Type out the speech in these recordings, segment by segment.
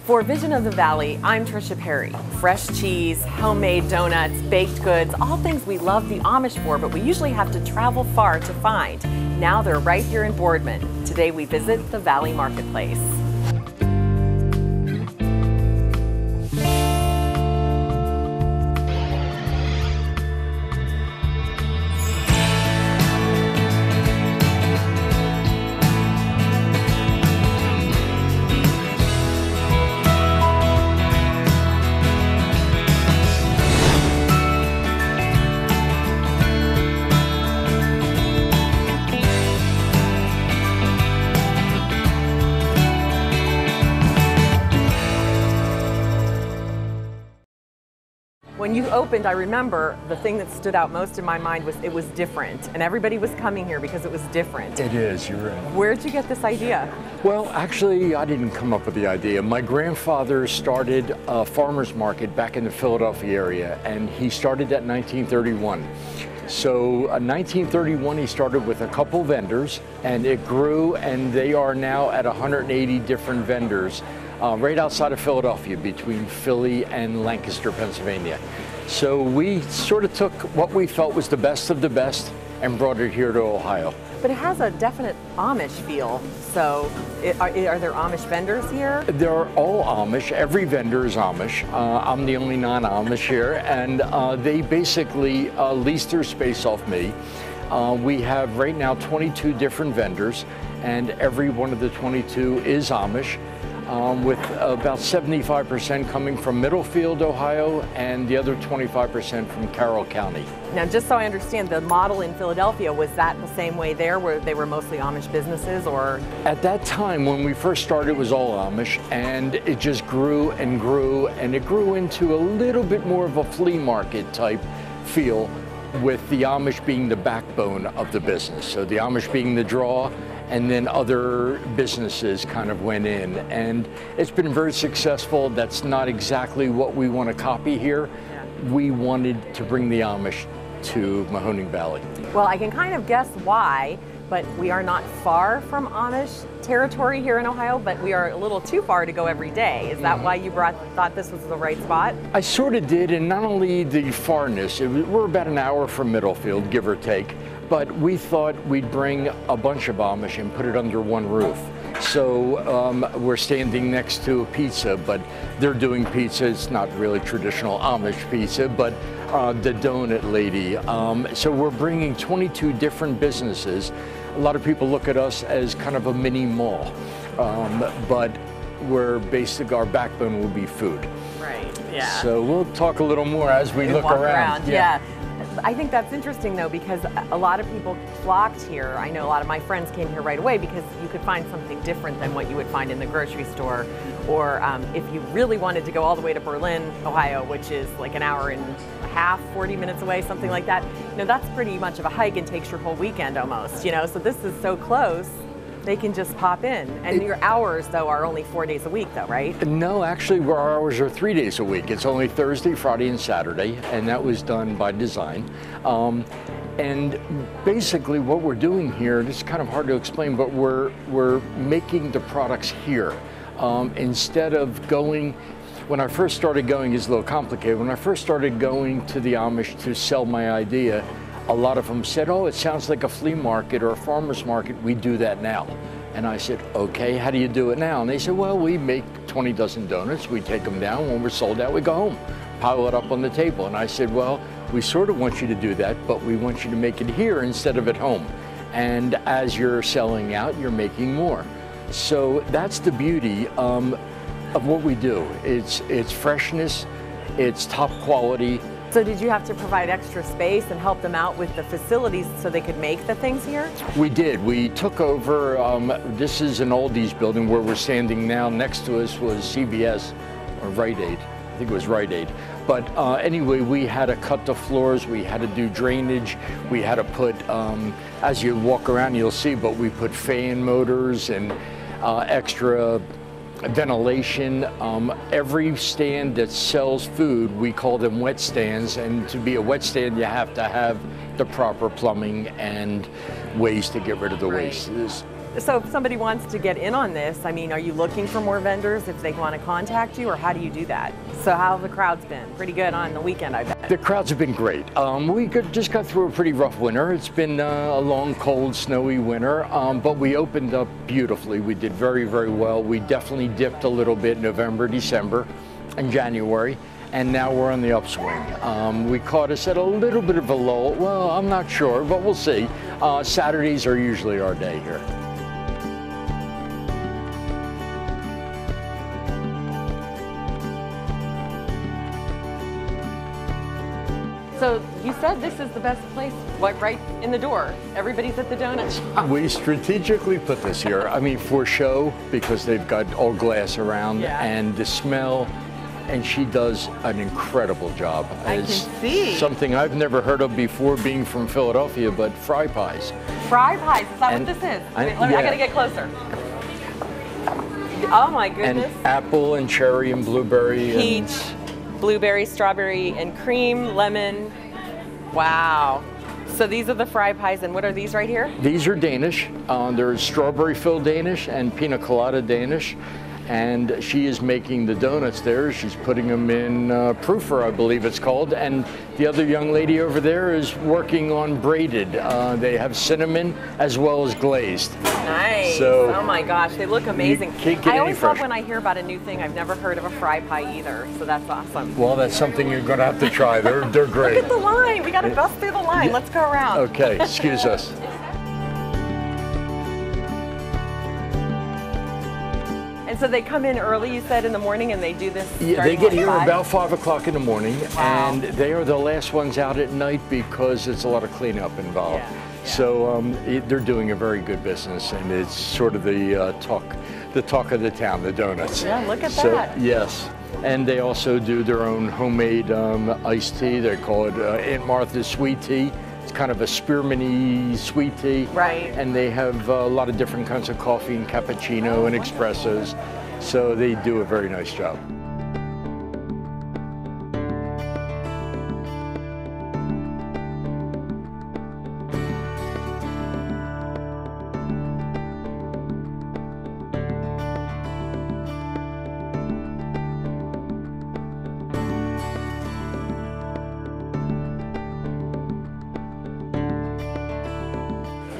For Vision of the Valley, I'm Tricia Perry. Fresh cheese, homemade donuts, baked goods, all things we love the Amish for, but we usually have to travel far to find. Now they're right here in Boardman. Today we visit the Valley Marketplace. When you opened, I remember the thing that stood out most in my mind was it was different, and everybody was coming here because it was different. It is, you're right. Where'd you get this idea? Well, actually, I didn't come up with the idea. My grandfather started a farmer's market back in the Philadelphia area, and he started that in 1931. So 1931, he started with a couple vendors, and it grew, and they are now at 180 different vendors. Right outside of Philadelphia, between Philly and Lancaster, Pennsylvania. So we sort of took what we felt was the best of the best and brought it here to Ohio. But it has a definite Amish feel. So are there Amish vendors here? They're all Amish. Every vendor is Amish. I'm the only non-Amish here, and they basically lease their space off me. We have right now 22 different vendors, and every one of the 22 is Amish. With about 75% coming from Middlefield, Ohio, and the other 25% from Carroll County. Now, just so I understand, the model in Philadelphia, was that the same way there, where they were mostly Amish businesses, or? At that time, when we first started, it was all Amish, and it just grew and grew, and it grew into a little bit more of a flea market type feel, with the Amish being the backbone of the business. So the Amish being the draw, and then other businesses kind of went in, and it's been very successful. That's not exactly what we want to copy here. Yeah. We wanted to bring the Amish to Mahoning Valley. Well, I can kind of guess why, but we are not far from Amish territory here in Ohio, but we are a little too far to go every day. Is that why you thought this was the right spot? I sort of did, and not only the farness, we're about an hour from Middlefield, give or take, but we thought we'd bring a bunch of Amish and put it under one roof. So we're standing next to a pizza, but they're doing pizza. It's not really traditional Amish pizza, but the donut lady. So we're bringing 22 different businesses. A lot of people look at us as kind of a mini mall, but we're basically, our backbone will be food. Right, yeah. So we'll talk a little more as we look around. Yeah. I think that's interesting, though, because a lot of people flocked here. I know a lot of my friends came here right away because you could find something different than what you would find in the grocery store. Or if you really wanted to go all the way to Berlin, Ohio, which is like an hour and a half, 40 minutes away, something like that, you know, that's pretty much of a hike and takes your whole weekend almost, you know. So this is so close. They can just pop in. And your hours, though, are only 4 days a week, though, right? No, actually, our hours are 3 days a week. It's only Thursday, Friday, and Saturday, and that was done by design. And basically, what we're doing here, it's kind of hard to explain, but we're making the products here. Instead of going, when I first started going, it's a little complicated. When I first started going to the Amish to sell my idea, a lot of them said, oh, it sounds like a flea market or a farmer's market. We do that now. And I said, okay, how do you do it now? And they said, well, we make 20 dozen donuts. We take them down. When we're sold out, we go home, pile it up on the table. And I said, well, we sort of want you to do that, but we want you to make it here instead of at home. And as you're selling out, you're making more. So that's the beauty of what we do. It's freshness, it's top quality. So did you have to provide extra space and help them out with the facilities so they could make the things here? We did. We took over, this is an oldies building where we're standing now. Next to us was CVS or Rite Aid. I think it was Rite Aid. But anyway, we had to cut the floors, we had to do drainage, we had to put, as you walk around you'll see, but we put fan motors and extra ventilation. Every stand that sells food, we call them wet stands, and to be a wet stand you have to have the proper plumbing and ways to get rid of the waste. So if somebody wants to get in on this, I mean, are you looking for more vendors if they want to contact you, or how do you do that? So how have the crowds been? Pretty good on the weekend, I bet. The crowds have been great. Just got through a pretty rough winter. It's been a long, cold, snowy winter, but we opened up beautifully. We did very, very well. We definitely dipped a little bit November, December, and January, and now we're on the upswing. We caught us at a little bit of a lull. Well, I'm not sure, but we'll see. Saturdays are usually our day here. So you said this is the best place, like right in the door. Everybody's at the donuts. We strategically put this here. I mean, for show, because they've got all glass around, and the smell, and she does an incredible job. I can see. Something I've never heard of before, being from Philadelphia, but fry pies. Fry pies, is that what this is? I gotta get closer. Oh my goodness. And apple and cherry and blueberry. Peach. Blueberry, strawberry, and cream, lemon. Wow. So these are the fry pies, and what are these right here? These are Danish. There's strawberry filled Danish and pina colada Danish. And she is making the donuts there. She's putting them in proofer, I believe it's called. And the other young lady over there is working on braided. They have cinnamon as well as glazed. Nice. So oh my gosh, they look amazing. I always love love when I hear about a new thing. I've never heard of a fry pie either, so that's awesome. Well, that's something you're going to have to try. They're great. Look at the line. We got to bust through the line. Let's go around. Okay, excuse us. And so they come in early, you said, in the morning, and they do this. Yeah, they get here 5? about 5 o'clock in the morning, Wow. and they are the last ones out at night because it's a lot of cleanup involved. Yeah. So they're doing a very good business, and it's sort of the talk of the town, the donuts. Yeah, look at that. Yes, and they also do their own homemade iced tea. They call it Aunt Martha's sweet tea. It's kind of a spearmint-y sweet tea. Right. And they have a lot of different kinds of coffee and cappuccino and espressos. So they do a very nice job.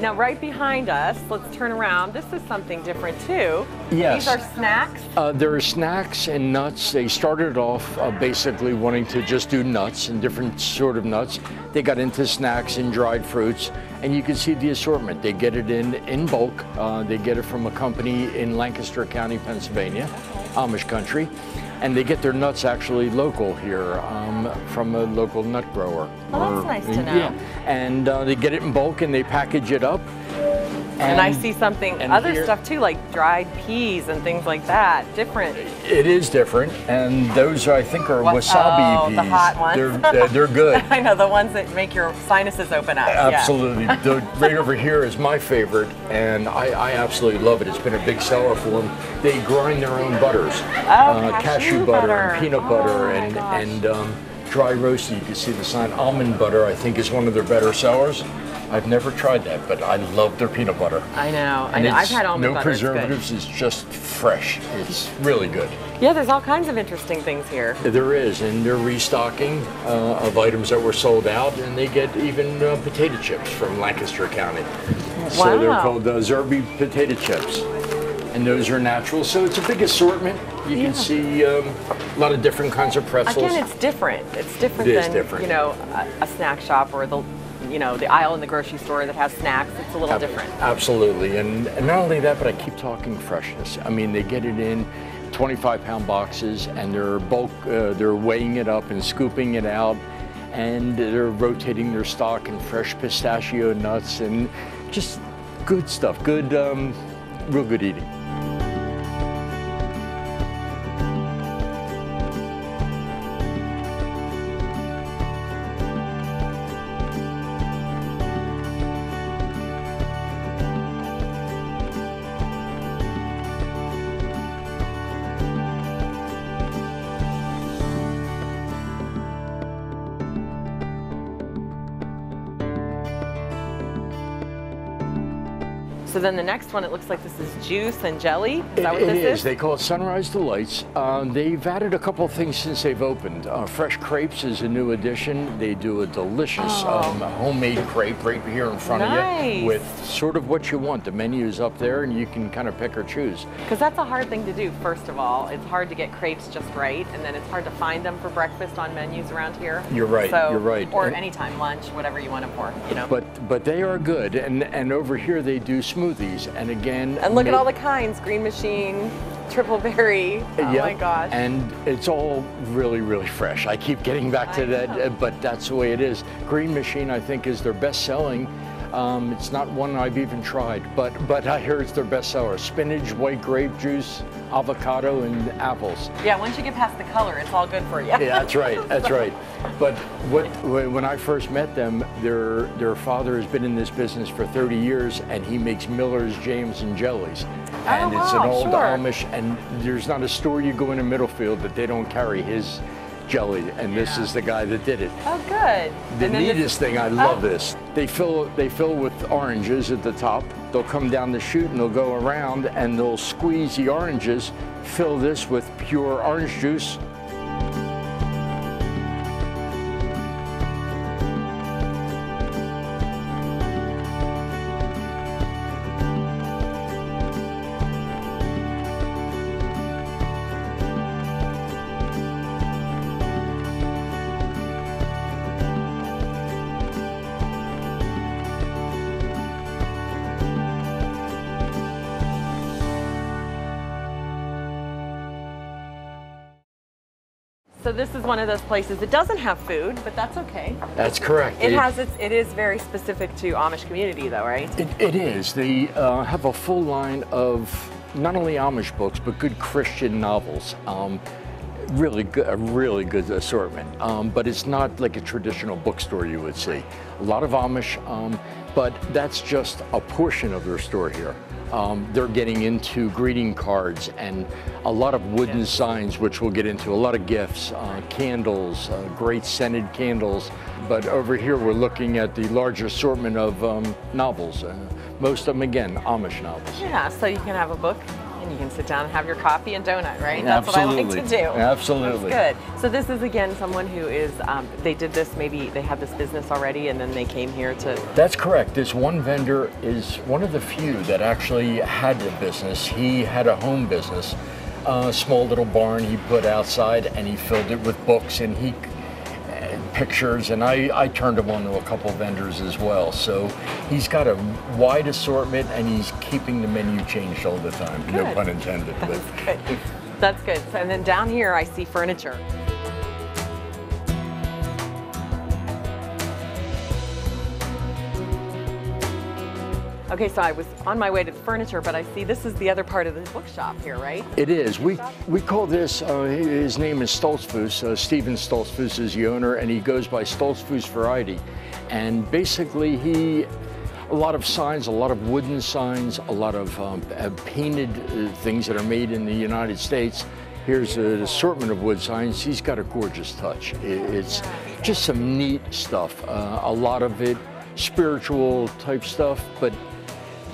Now, right behind us, let's turn around. This is something different too. Yes. These are snacks? There are snacks and nuts. They started off basically wanting to just do nuts and different sort of nuts. They got into snacks and dried fruits, and you can see the assortment. They get it in bulk. They get it from a company in Lancaster County, Pennsylvania, Amish country. And they get their nuts actually local here from a local nut grower. Oh, that's nice to know. Yeah, and they get it in bulk and they package it up. And I see something, other stuff too, like dried peas and things like that. Different. It is different, and those I think are wasabi peas. The hot ones. They're good. I know, the ones that make your sinuses open up. Absolutely. Yeah. The right over here is my favorite, and I absolutely love it. It's been a big seller for them. They grind their own butters. Cashew butter and peanut butter and dry roasted. You can see the sign. Almond butter, I think, is one of their better sellers. I've never tried that, but I love their peanut butter. I know. I've had almond butter. No preservatives. It's just fresh. It's really good. Yeah, there's all kinds of interesting things here. There is, and they're restocking of items that were sold out, and they get even potato chips from Lancaster County. Wow. So they're called Zerby potato chips, and those are natural. So it's a big assortment. You can see a lot of different kinds of pretzels. Again, it's different. It's different than different. You know, a snack shop or the aisle in the grocery store that has snacks. It's a little different. Absolutely, and not only that, but I keep talking freshness. I mean, they get it in 25-pound boxes, and they're weighing it up and scooping it out, and they're rotating their stock and fresh pistachio nuts and just good stuff. Good, real good eating. So then the next one, it looks like this is juice and jelly. Is that what It this is. They call it Sunrise Delights. They've added a couple of things since they've opened. Fresh crepes is a new addition. They do a delicious homemade crepe right here in front of you with sort of what you want. The menu is up there and you can kind of pick or choose. Because that's a hard thing to do, first of all. It's hard to get crepes just right, and then it's hard to find them for breakfast on menus around here. You're right, so, you're right. Or anytime lunch, whatever you want them for, you know. But they are good, and over here they do smoothies, and again. And look at all the kinds, green machine, triple berry, oh my gosh. And it's all really, really fresh. I keep getting back to that, but that's the way it is. Green Machine, I think, is their best selling. It's not one I've even tried, but I hear it's their best seller. Spinach, white grape juice, avocado, and apples. Yeah, once you get past the color, it's all good for you. Yeah, that's right, that's right. But when I first met them, their father has been in this business for 30 years, and he makes Miller's jams and jellies. And it's an old Amish, and there's not a store you go in Middlefield that they don't carry his jelly, and this is the guy that did it. Oh, good. The neatest thing, I love this. They fill with oranges at the top. They'll come down the chute and they'll go around and they'll squeeze the oranges, fill this with pure orange juice. So this is one of those places that doesn't have food, but that's okay. That's correct. It is very specific to Amish community though, right? It is. They have a full line of not only Amish books, but good Christian novels. Really good, a really good assortment. But it's not like a traditional bookstore you would see. A lot of Amish, but that's just a portion of their store here. They're getting into greeting cards and a lot of wooden signs, which we'll get into, a lot of gifts, candles, great scented candles. But over here we're looking at the larger assortment of novels. Most of them, again, Amish novels. Yeah, so you can have a book and you can sit down and have your coffee and donut, right? That's what I like to do. Absolutely. That's good. So this is, again, someone who is, they did this, maybe they had this business already and then they came here to... That's correct. This one vendor is one of the few that actually had a business. He had a home business, a small little barn he put outside, and he filled it with books and pictures, and I turned him on to a couple vendors as well. So he's got a wide assortment and he's keeping the menu changed all the time. Good. No pun intended. That's good. That's good. So, and then down here I see furniture. Okay, so I was on my way to the furniture, but I see this is the other part of the bookshop here, right? It is. We call this, his name is Stoltzfus. Steven Stoltzfus is the owner, and he goes by Stoltzfus Variety. And basically a lot of signs, a lot of wooden signs, a lot of painted things that are made in the United States. Here's an assortment of wood signs. He's got a gorgeous touch. It's just some neat stuff. A lot of it spiritual type stuff, but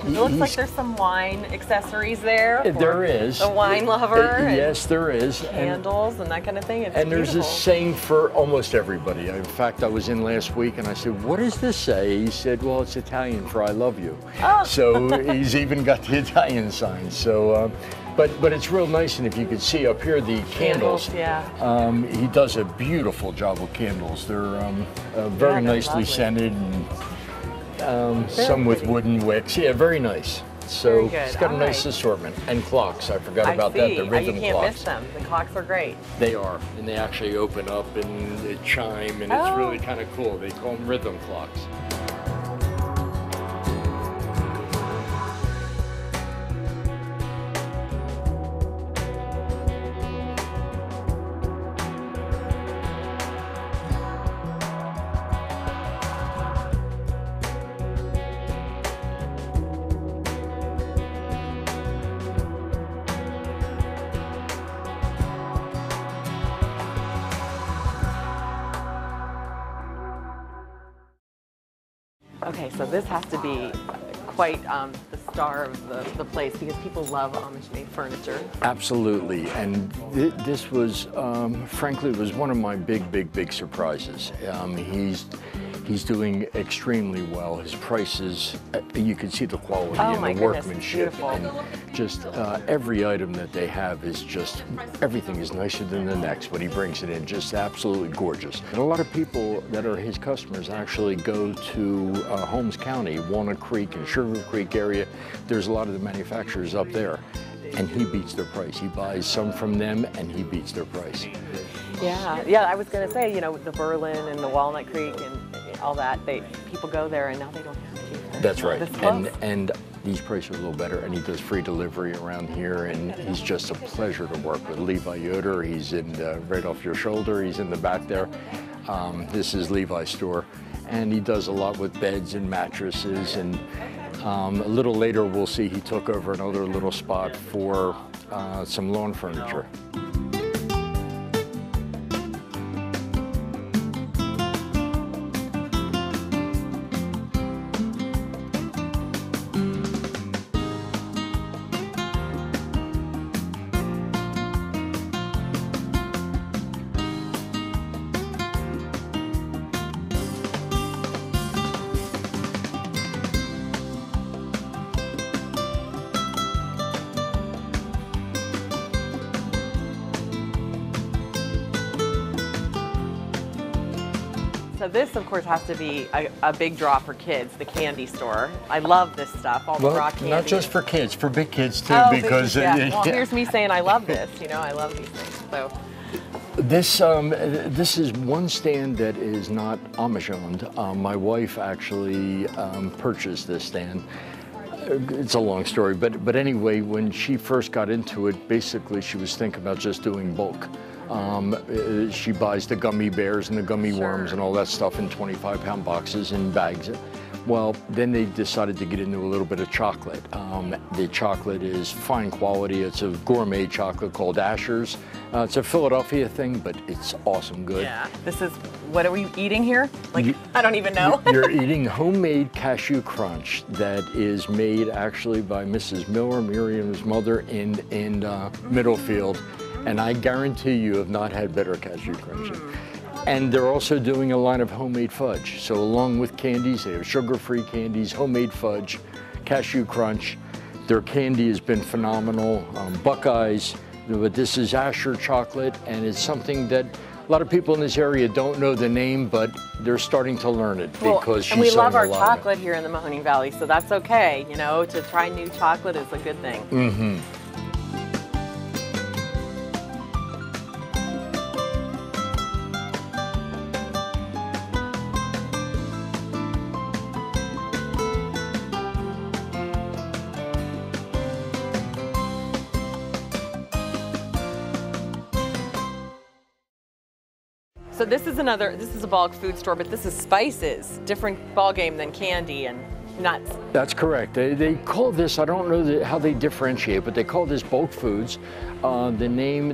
it looks like there's some wine accessories there. There is. A wine lover. Yes, there is. Candles and that kind of thing. It's and beautiful. There's a saying for almost everybody. In fact, I was in last week and I said, what does this say? He said, well, it's Italian for I love you. Oh. So he's even got the Italian sign. So, but it's real nice, and if you could see up here the candles, he does a beautiful job with candles. They're very nicely scented, and some with wooden wicks. Yeah, very nice. So it's got a nice assortment. And clocks, I forgot about that, the rhythm you can't clocks. miss them. The clocks are great. They are, and they actually open up and they chime, and it's really kind of cool. They call them rhythm clocks. Okay, so this has to be quite the star of the place because people love Amish-made furniture. Absolutely, and this was, frankly, was one of my big surprises. He's doing extremely well. His prices, you can see the quality and the workmanship, and just every item that they have is just, everything is nicer than the next when he brings it in, just absolutely gorgeous. And a lot of people that are his customers actually go to Holmes County, Walnut Creek and Sugar Creek area. There's a lot of the manufacturers up there, and he beats their price. He buys some from them and he beats their price. Yeah, I was going to say, you know, the Berlin and the Walnut Creek and all that, people go there and now they don't have to. That's right, and these prices are a little better, and he does free delivery around here, and he's just a pleasure to work with. Levi Yoder, he's in right off your shoulder, he's in the back there. This is Levi's store, and he does a lot with beds and mattresses, and a little later we'll see he took over another little spot for some lawn furniture. So this, of course, has to be a big draw for kids, the candy store. I love this stuff, all the raw candy. Not just for kids, for big kids too, because... Well, here's me saying I love this, you know, I love these things, so. This is one stand that is not Amish owned. My wife actually purchased this stand. It's a long story, but anyway, when she first got into it, basically she was thinking about just doing bulk. She buys the gummy bears and the gummy worms and all that stuff in 25-pound boxes and bags. Well, then they decided to get into a little bit of chocolate. The chocolate is fine quality. It's a gourmet chocolate called Asher's. It's a Philadelphia thing, but it's awesome good. Yeah. This is, what are we eating here? Like, I don't even know. You're eating homemade cashew crunch that is made actually by Mrs. Miller, Miriam's mother, in Middlefield. And I guarantee you have not had better cashew crunch. And they're also doing a line of homemade fudge. So along with candies, they have sugar-free candies, homemade fudge, cashew crunch. Their candy has been phenomenal. Buckeyes, but this is Asher chocolate, and it's something that a lot of people in this area don't know the name, but they're starting to learn it because she's and we love our selling a lot chocolate here in the Mahoning Valley, so that's okay. You know, to try new chocolate is a good thing. Mm-hmm. So this is a bulk food store, but this is spices, different ball game than candy and nuts. That's correct. They call this, I don't know how they differentiate, but they call this bulk foods. The name,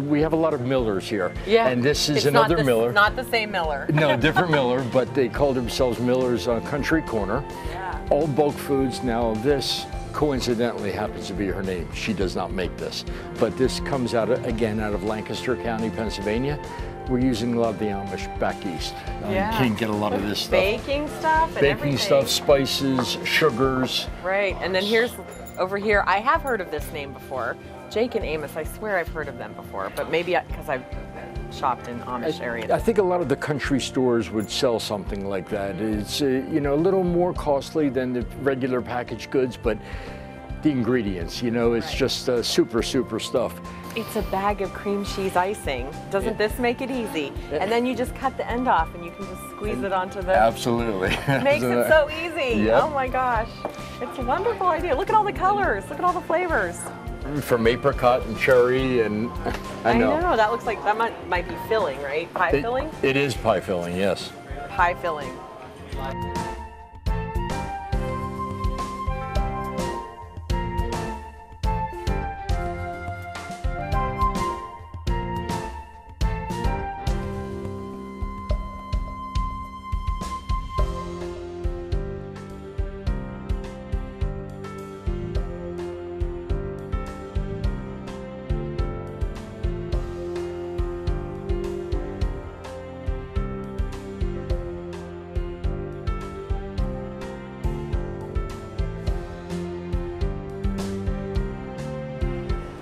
we have a lot of Millers here. Yeah. And this is another Miller. Not the same Miller. No, different Miller, but they call themselves Miller's Country Corner. Yeah. All bulk foods. Now this coincidentally happens to be her name. She does not make this. But this comes out of Lancaster County, Pennsylvania. We're using a lot of the Amish back east. You can't get a lot of this stuff. Baking stuff and everything. Baking stuff, spices, sugars. Right, and then over here, I have heard of this name before. Jake and Amos, I swear I've heard of them before, but maybe because I've shopped in Amish areas. I think a lot of the country stores would sell something like that. It's you know, a little more costly than the regular packaged goods, but the ingredients, you know, it's just super stuff. It's a bag of cream cheese icing. Doesn't this make it easy? And then you just cut the end off and you can just squeeze it onto the... Absolutely. Makes it so easy. Yep. Oh my gosh. It's a wonderful idea. Look at all the colors. Look at all the flavors. From apricot and cherry and... I know. That looks like, that might be filling, right? Pie filling? It is pie filling, yes. Pie filling.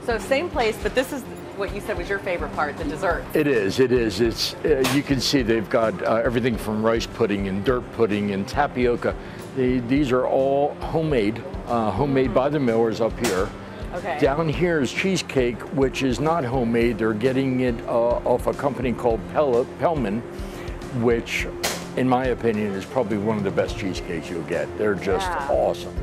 So same place, but this is what you said was your favorite part, the dessert. It is. It's you can see they've got everything from rice pudding and dirt pudding and tapioca. These are all homemade by the millers up here. Okay. Down here is cheesecake, which is not homemade. They're getting it off a company called Pellman, which, in my opinion, is probably one of the best cheesecakes you'll get. They're just awesome.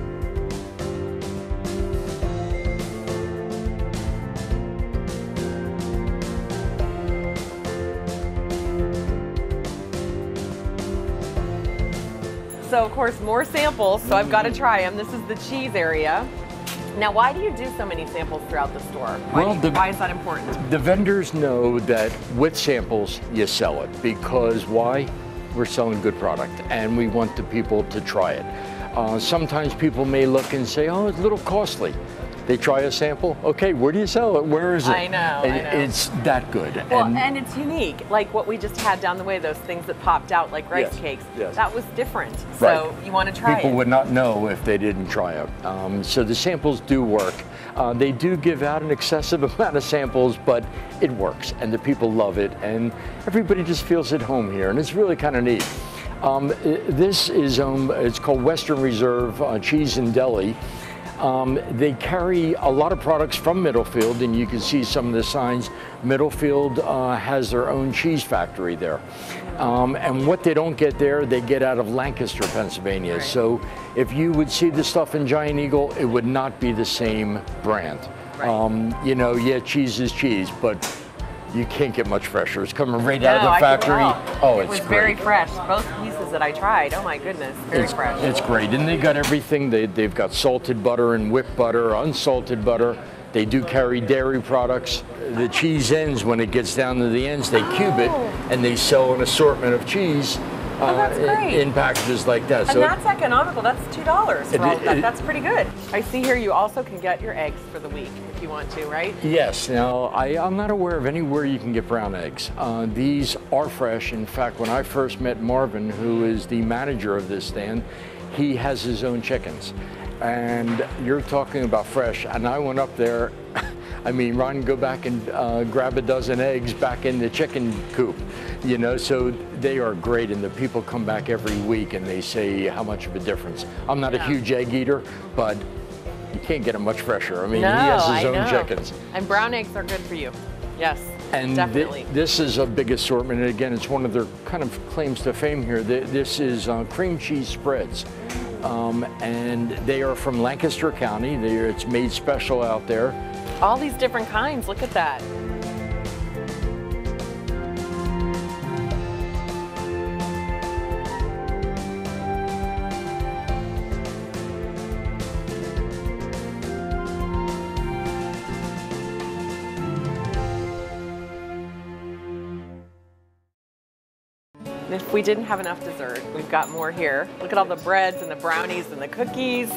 So of course, more samples, so I've got to try them. This is the cheese area. Now, why do you do so many samples throughout the store? Why is that important? The vendors know that with samples, you sell it, because why? We're selling good product, and we want the people to try it. Sometimes people may look and say, oh, it's a little costly. They try a sample, okay, where do you sell it? Where is it? I know. It's that good. Well, and it's unique, like what we just had down the way, those things that popped out like rice cakes. Yes. That was different, so you want to try it. People would not know if they didn't try it. So the samples do work. They do give out an excessive amount of samples, but it works, and the people love it, and everybody just feels at home here, and it's really kind of neat. This is, it's called Western Reserve Cheese and Deli. They carry a lot of products from Middlefield, and you can see some of the signs. Middlefield has their own cheese factory there. And what they don't get there, they get out of Lancaster, Pennsylvania. Right. So if you would see the stuff in Giant Eagle, it would not be the same brand. Right. You know, yeah, cheese is cheese, but you can't get much fresher. It's coming right out of the factory. Oh, it's great. It was very fresh. Both pieces that I tried, oh my goodness, very fresh. It's great, and they got everything. They've got salted butter and whipped butter, unsalted butter. They do carry dairy products. The cheese ends, when it gets down to the ends, they cube it, and they sell an assortment of cheese that's great. in packages like that. And that's economical. That's $2 for all of that. That's pretty good. I see here you also can get your eggs for the week if you want to, right? Yes. Now, I'm not aware of anywhere you can get brown eggs. These are fresh. In fact, when I first met Marvin, who is the manager of this stand, he has his own chickens. And you're talking about fresh. And I went up there. I mean, Ron, go back and grab a dozen eggs back in the chicken coop, you know, so they are great, and the people come back every week and they say how much of a difference. I'm not a huge egg eater, but you can't get them much fresher. I mean, he has his own chickens. And brown eggs are good for you. Yes, and definitely. This is a big assortment, and again, it's one of their kind of claims to fame here. This is cream cheese spreads. And they are from Lancaster County. It's made special out there. All these different kinds, look at that. If we didn't have enough dessert, we've got more here. Look at all the breads and the brownies and the cookies.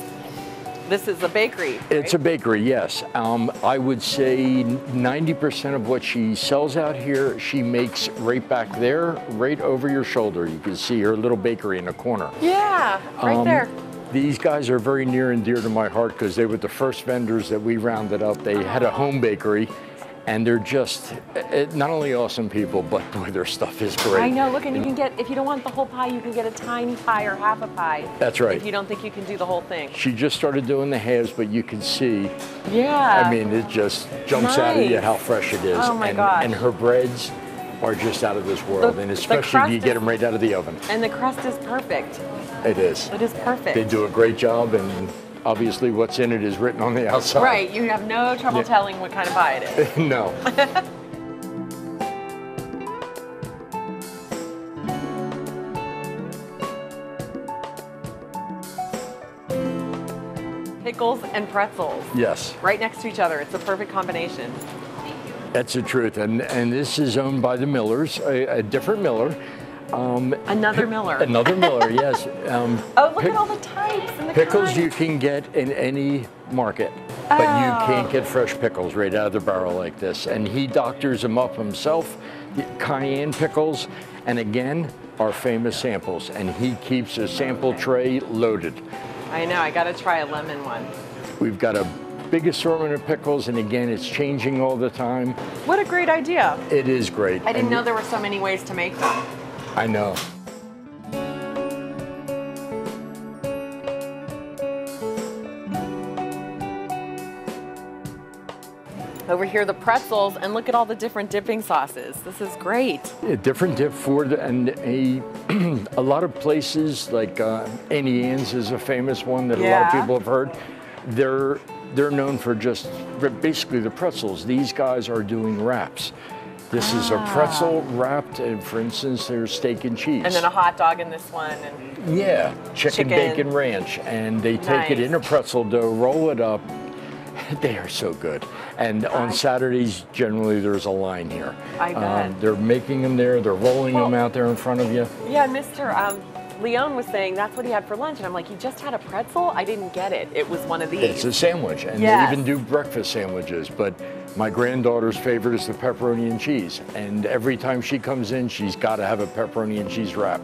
This is a bakery, right? It's a bakery, yes. I would say 90% of what she sells out here, she makes right back there, right over your shoulder. You can see her little bakery in the corner. Yeah, right there. These guys are very near and dear to my heart because they were the first vendors that we rounded up. They had a home bakery, and they're just not only awesome people, but boy, their stuff is great. I know, look, and you can get, if you don't want the whole pie, you can get a tiny pie or half a pie. That's right. If you don't think you can do the whole thing. She just started doing the halves, but you can see. Yeah. I mean, it just jumps out of you how fresh it is. Oh my gosh. And her breads are just out of this world, and especially if you get them right out of the oven. And the crust is perfect. It is. It is perfect. They do a great job, and obviously what's in it is written on the outside. Right, you have no trouble telling what kind of pie it is. No. Pickles and pretzels. Yes. Right next to each other. It's a perfect combination. That's the truth. And this is owned by the Millers, a different Miller. Another Miller. Another Miller, yes. Oh, look at all the types and the Pickles kinds. you can get in any market, but you can't get fresh pickles right out of the barrel like this. And he doctors them up himself, the cayenne pickles, and again, our famous samples. And he keeps a sample tray loaded. I know, I gotta try a lemon one. We've got a big assortment of pickles, and again, it's changing all the time. What a great idea. It is great. I didn't know there were so many ways to make them. I know. Over here, the pretzels, and look at all the different dipping sauces. This is great. A different dip for a lot of places like Annie Ann's is a famous one that a lot of people have heard. They're known for just basically the pretzels. These guys are doing wraps. This is a pretzel wrapped, and for instance, there's steak and cheese. And then a hot dog in this one. And yeah, chicken bacon ranch, and they take it in a pretzel dough, roll it up. They are so good. And on Saturdays, generally, there's a line here. I bet. They're making them there. They're rolling them out there in front of you. Yeah, Mr. Leon was saying that's what he had for lunch. And I'm like, you just had a pretzel? I didn't get it. It was one of these. It's a sandwich. And they even do breakfast sandwiches. But my granddaughter's favorite is the pepperoni and cheese. And every time she comes in, she's got to have a pepperoni and cheese wrap.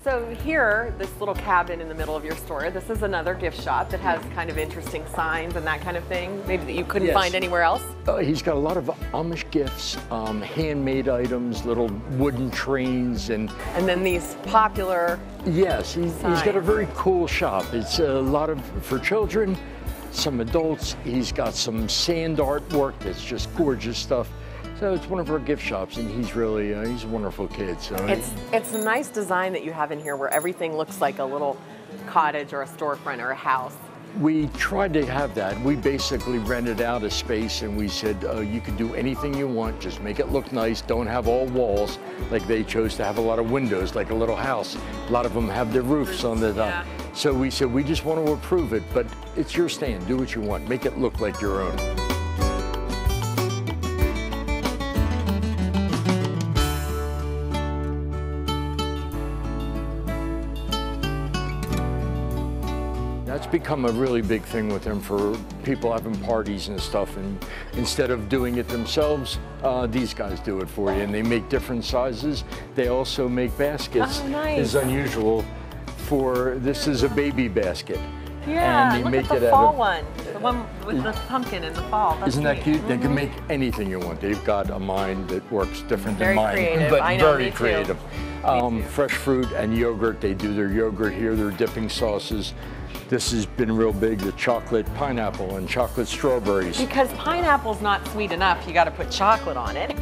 So here, this little cabin in the middle of your store, this is another gift shop that has kind of interesting signs and that kind of thing, maybe that you couldn't find anywhere else? He's got a lot of Amish gifts, handmade items, little wooden trains, and then these popular Yes, he's got a very cool shop. It's a lot for children, some adults. He's got some sand artwork that's just gorgeous stuff. So it's one of our gift shops, and he's really, he's a wonderful kid. So it's a nice design that you have in here where everything looks like a little cottage or a storefront or a house. We tried to have that. We basically rented out a space, and we said, you can do anything you want, just make it look nice, don't have all walls. Like they chose to have a lot of windows, like a little house. A lot of them have their roofs on the top. So we said, we just want to approve it, but it's your stand, do what you want, make it look like your own. That's become a really big thing with him for people having parties and stuff, and instead of doing it themselves, these guys do it for you, and they make different sizes. They also make baskets. Oh, nice. It's unusual this is a baby basket. Yeah, and they look make at the it fall one, the one with the pumpkin in the fall. That's Isn't that neat. cute? They can make anything you want. They've got a mind that works different Very than mine, creative. but I know, very me too. creative. Me too. Fresh fruit and yogurt. They do their yogurt here, their dipping sauces. This has been real big, the chocolate pineapple and chocolate strawberries. Because pineapple's not sweet enough, you got to put chocolate on it.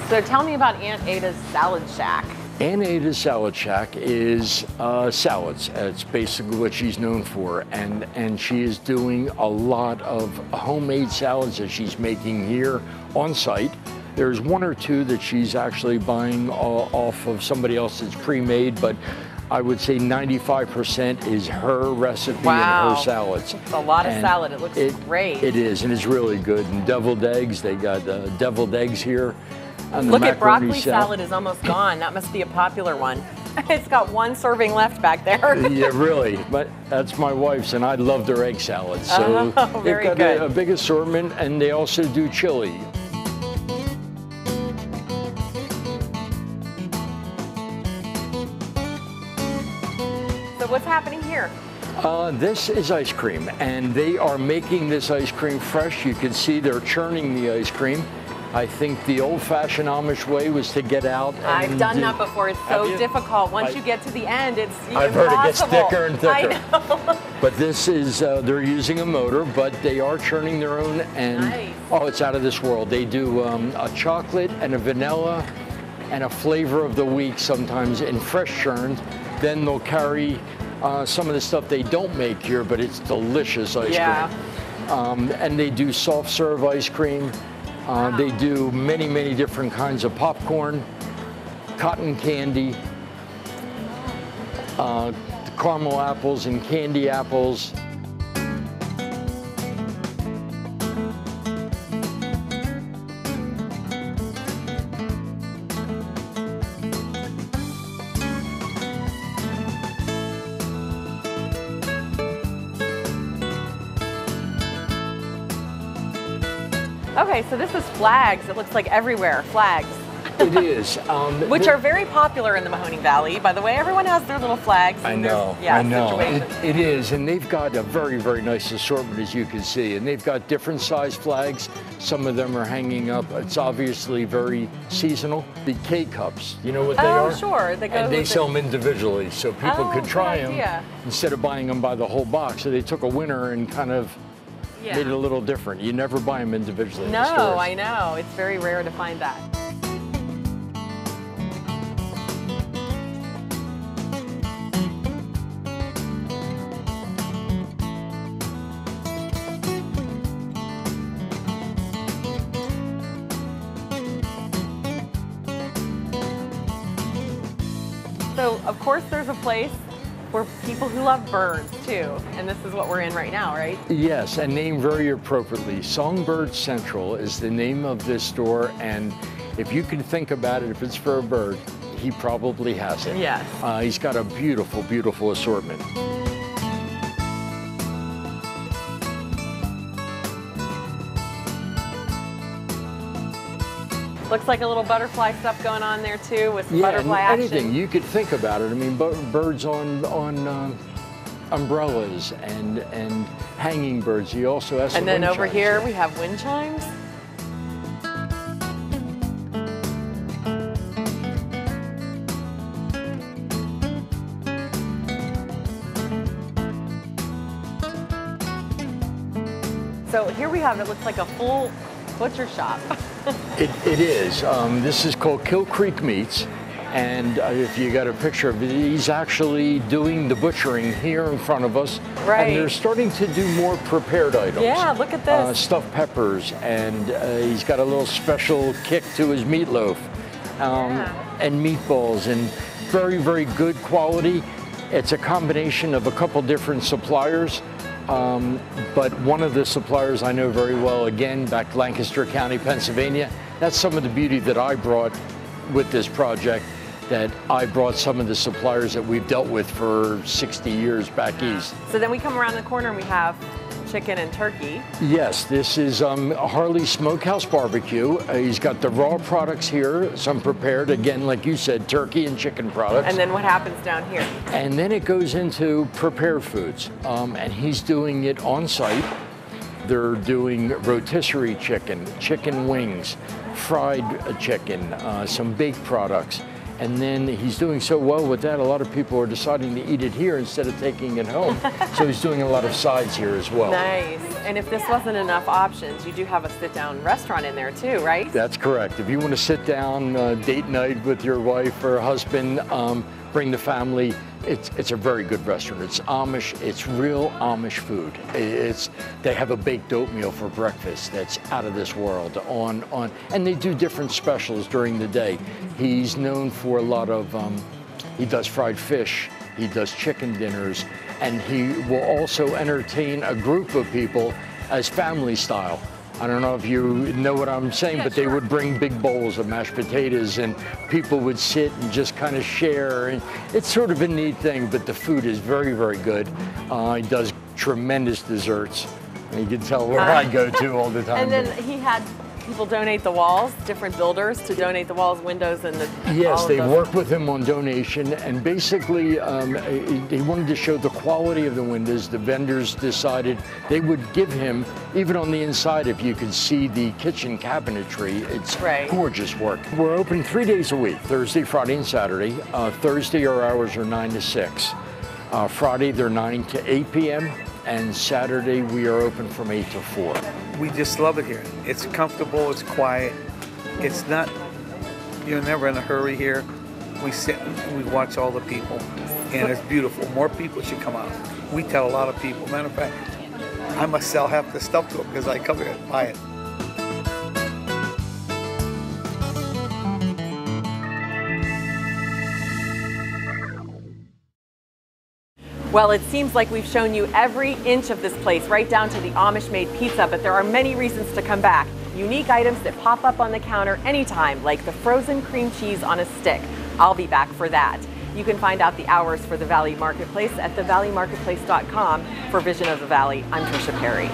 So tell me about Aunt Ada's Salad Shack. Aunt Ada's Salad Shack is salads. It's basically what she's known for, and she is doing a lot of homemade salads that she's making here on site. There's one or two that she's actually buying off of somebody else that's pre-made, but I would say 95% is her recipe and her salads. It's a lot of salad. It looks great. It is, and it's really good. And deviled eggs, they got deviled eggs here. Look at broccoli salad is almost gone. That must be a popular one. It's got one serving left back there. Yeah, really. But that's my wife's, and I love their egg salad. So they've got a big assortment, and they also do chili. So what's happening here? This is ice cream, and they are making this ice cream fresh. You can see they're churning the ice cream. I think the old-fashioned Amish way was to get out and I've done that before. It's so difficult. Once you get to the end, it's I've heard it gets thicker and thicker. I know. But this is, they're using a motor, but they are churning their own, and oh, it's out of this world. They do a chocolate and a vanilla and a flavor of the week sometimes in fresh churned. Then they'll carry some of the stuff they don't make here, but it's delicious ice cream. And they do soft serve ice cream. They do many, many different kinds of popcorn, cotton candy, caramel apples and candy apples. Okay, so this is flags. It looks like everywhere, flags. It is. Which are very popular in the Mahoning Valley, by the way. Everyone has their little flags. I know, It is, and they've got a very, very nice assortment, as you can see. And they've got different size flags. Some of them are hanging up. It's obviously very seasonal. The K-Cups, you know what they are? Oh, sure. They sell them individually, so people could try them instead of buying them by the whole box. So they took a winner and kind of made it a little different. You never buy them individually in the stores. No, I know. It's very rare to find that. So, of course, there's a place for people who love birds, too. And this is what we're in right now, right? Yes, and named very appropriately. Songbird Central is the name of this store, and if you can think about it, if it's for a bird, he probably has it. Yes. He's got a beautiful, beautiful assortment. Looks like a little butterfly stuff going on there too, with some butterfly action. Anything you could think about it. I mean, birds on umbrellas and hanging birds. He also has some And then wind over chimes here we have wind chimes. So here we have, it looks like a full butcher shop. It is. This is called Kill Creek Meats, and if you got a picture of it, he's actually doing the butchering here in front of us. Right. And they're starting to do more prepared items. Yeah, look at this. Stuffed peppers, and he's got a little special kick to his meatloaf, and meatballs, and very, very good quality. It's a combination of a couple different suppliers. But one of the suppliers I know very well, again, back to Lancaster County, Pennsylvania. That's some of the beauty that I brought with this project, that I brought some of the suppliers that we've dealt with for 60 years back east. So then we come around the corner and we have chicken and turkey. Yes, this is Harley's Smokehouse Barbecue. He's got the raw products here, some prepared, again, like you said, turkey and chicken products. And then what happens down here? And then it goes into prepared foods, and he's doing it on site. They're doing rotisserie chicken, chicken wings, fried chicken, some baked products. And then he's doing so well with that, a lot of people are deciding to eat it here instead of taking it home. So he's doing a lot of sides here as well. Nice. And if this wasn't enough options, you do have a sit-down restaurant in there too, right? That's correct. If you want to sit down, date night with your wife or husband, bring the family, it's a very good restaurant. It's Amish, it's real Amish food. They have a baked oatmeal for breakfast that's out of this world and they do different specials during the day. He's known for a lot of, he does fried fish, he does chicken dinners, and he will also entertain a group of people as family style. I don't know if you know what I'm saying, but they would bring big bowls of mashed potatoes and people would sit and just kind of share. And it's sort of a neat thing, but the food is very, very good. He does tremendous desserts. And you can tell where I go to all the time. And then he had people donate the walls, different builders to donate the walls, windows, and the Yes, they worked with him on donation, and basically he wanted to show the quality of the windows. The vendors decided they would give him, even on the inside, if you could see the kitchen cabinetry, it's gorgeous work. We're open 3 days a week, Thursday, Friday, and Saturday. Thursday, our hours are 9 to 6. Friday, they're 9 to 8 p.m. And Saturday, we are open from 8 to 4. We just love it here. It's comfortable, it's quiet. It's not, you're never in a hurry here. We sit and we watch all the people, and it's beautiful. More people should come out. We tell a lot of people. Matter of fact, I must sell half the stuff to them because I come here and buy it. Well, it seems like we've shown you every inch of this place, right down to the Amish-made pizza, but there are many reasons to come back. Unique items that pop up on the counter anytime, like the frozen cream cheese on a stick. I'll be back for that. You can find out the hours for the Valley Marketplace at thevalleymarketplace.com. For Vision of the Valley, I'm Tricia Perry.